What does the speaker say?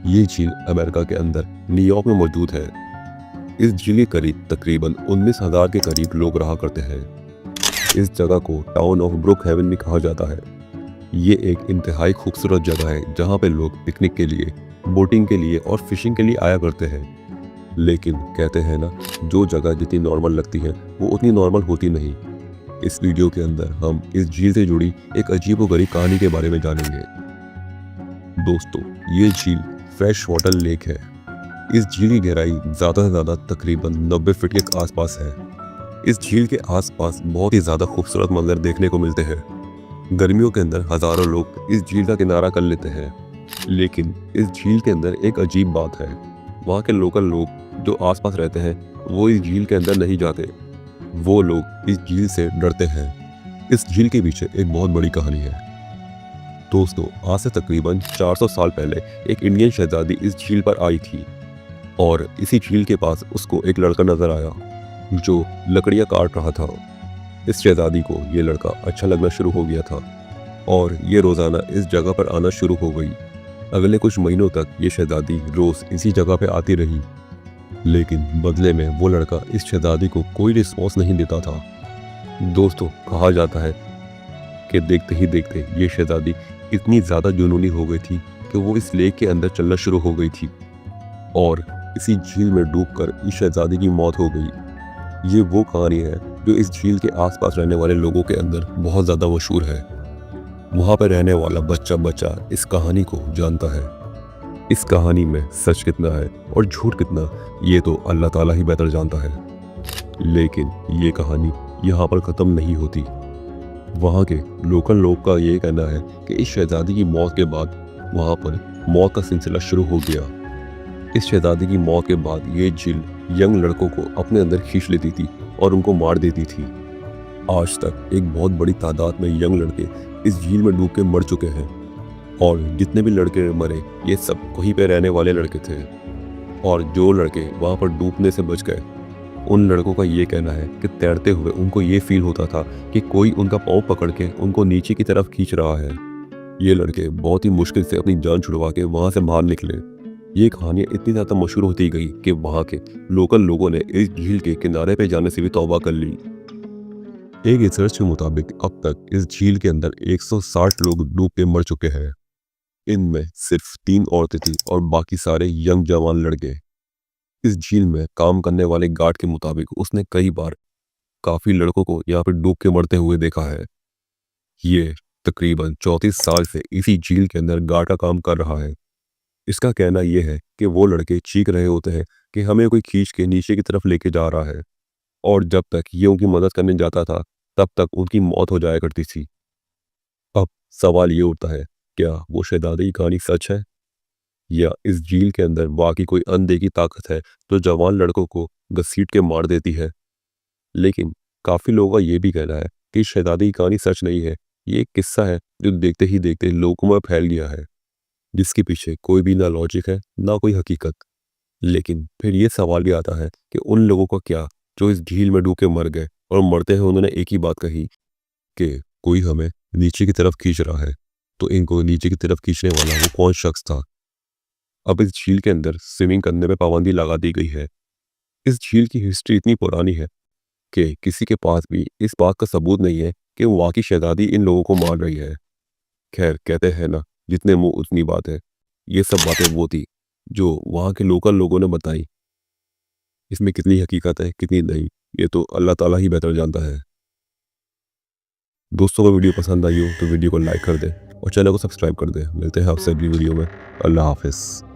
ये झील अमेरिका के अंदर न्यूयॉर्क में मौजूद है। इस झील के करीब तकरीबन 19,000 के करीब लोग रहा करते हैं। इस जगह को टाउन ऑफ ब्रुक हेवन भी कहा जाता है। ये एक इंतहाई खूबसूरत जगह है जहाँ पे लोग पिकनिक के लिए, बोटिंग के लिए और फिशिंग के लिए आया करते हैं। लेकिन कहते हैं ना, जो जगह जितनी नॉर्मल लगती है वो उतनी नॉर्मल होती नहीं। इस वीडियो के अंदर हम इस झील से जुड़ी एक अजीबोगरीब कहानी के बारे में जानेंगे। दोस्तों, ये झील फ्रेश वाटर लेक है। इस झील की गहराई ज़्यादा से ज़्यादा तकरीबन 90 फीट के आसपास है। इस झील के आसपास बहुत ही ज़्यादा खूबसूरत मंजर देखने को मिलते हैं। गर्मियों के अंदर हज़ारों लोग इस झील का किनारा कर लेते हैं। लेकिन इस झील के अंदर एक अजीब बात है। वहाँ के लोकल लोग जो आसपास रहते हैं वो इस झील के अंदर नहीं जाते। वो लोग इस झील से डरते हैं। इस झील के पीछे एक बहुत बड़ी कहानी है। दोस्तों, आज से तकरीबन 400 साल पहले एक इंडियन शहजादी इस झील पर आई थी और इसी झील के पास उसको एक लड़का नजर आया जो लकड़ियाँ काट रहा था। इस शहजादी को ये लड़का अच्छा लगना शुरू हो गया था और ये रोज़ाना इस जगह पर आना शुरू हो गई। अगले कुछ महीनों तक ये शहजादी रोज़ इसी जगह पर आती रही। लेकिन बदले में वो लड़का इस शहजादी को कोई रिस्पॉन्स नहीं देता था। दोस्तों, कहा जाता है कि देखते ही देखते ये शहजादी इतनी ज़्यादा जुनूनी हो गई थी कि वो इस लेक के अंदर चलना शुरू हो गई थी और इसी झील में डूबकर इस शहजादी की मौत हो गई। ये वो कहानी है जो इस झील के आसपास रहने वाले लोगों के अंदर बहुत ज़्यादा मशहूर है। वहाँ पर रहने वाला बच्चा बच्चा इस कहानी को जानता है। इस कहानी में सच कितना है और झूठ कितना, ये तो अल्लाह ताला ही बेहतर जानता है। लेकिन ये कहानी यहाँ पर ख़त्म नहीं होती। वहाँ के लोकल लोग का ये कहना है कि इस शहजादी की मौत के बाद वहाँ पर मौत का सिलसिला शुरू हो गया। इस शहजादी की मौत के बाद ये झील यंग लड़कों को अपने अंदर खींच लेती थी और उनको मार देती थी। आज तक एक बहुत बड़ी तादाद में यंग लड़के इस झील में डूब के मर चुके हैं और जितने भी लड़के मरे ये सब वहीं पे रहने वाले लड़के थे। और जो लड़के वहाँ पर डूबने से बच गए, उन लड़कों का ये कहना है कि तैरते हुए उनको ये फील होता था कि कोई उनका पाँव पकड़ के उनको नीचे की तरफ खींच रहा है। ये लड़के बहुत ही मुश्किल से अपनी जान छुड़वा के वहाँ से बाहर निकले। ये कहानियाँ इतनी ज़्यादा मशहूर होती गई कि वहाँ के लोकल लोगों ने इस झील के किनारे पे जाने से भी तौबा कर ली। एक रिसर्च के मुताबिक अब तक इस झील के अंदर 160 लोग डूब के मर चुके हैं। इनमें सिर्फ 3 औरतें थी और बाकी सारे यंग जवान लड़के। इस झील में काम करने वाले गार्ड के मुताबिक उसने कई बार काफी लड़कों को यहाँ पर डूब के मरते हुए देखा है। ये तकरीबन 34 साल से इसी झील के अंदर गार्ड का काम कर रहा है। इसका कहना यह है कि वो लड़के चीख रहे होते हैं कि हमें कोई खींच के नीचे की तरफ लेके जा रहा है, और जब तक ये उनकी मदद करने जाता था तब तक उनकी मौत हो जाया करती थी। अब सवाल ये उठता है, क्या वो शहजादी की कहानी सच है या इस झील के अंदर वाकई कोई अनदेखी ताकत है जो जवान लड़कों को घसीट के मार देती है। लेकिन काफी लोगों का ये भी कहना है कि शहजादी की कहानी सच नहीं है। ये एक किस्सा है जो देखते ही देखते लोगों में फैल गया है, जिसके पीछे कोई भी ना लॉजिक है ना कोई हकीकत। लेकिन फिर ये सवाल भी आता है कि उन लोगों का क्या जो इस झील में डूब के मर गए और मरते हैं उन्होंने एक ही बात कही कि कोई हमें नीचे की तरफ खींच रहा है। तो इनको नीचे की तरफ खींचने वाला वो कौन शख्स था? अब इस झील के अंदर स्विमिंग करने पे पाबंदी लगा दी गई है। इस झील की हिस्ट्री इतनी पुरानी है कि किसी के पास भी इस बात का सबूत नहीं है कि वहाँ की शहजादी इन लोगों को मार रही है। खैर, कहते हैं ना, जितने मुंह उतनी बात है। ये सब बातें वो थी जो वहाँ के लोकल लोगों ने बताई। इसमें कितनी हकीकत है कितनी नहीं, ये तो अल्लाह ताला ही बेहतर जानता है। दोस्तों को वीडियो पसंद आई हो तो वीडियो को लाइक कर दे और चैनल को सब्सक्राइब कर दे। मिलते हैं आपसे अगली वीडियो में। अल्लाह हाफिज़।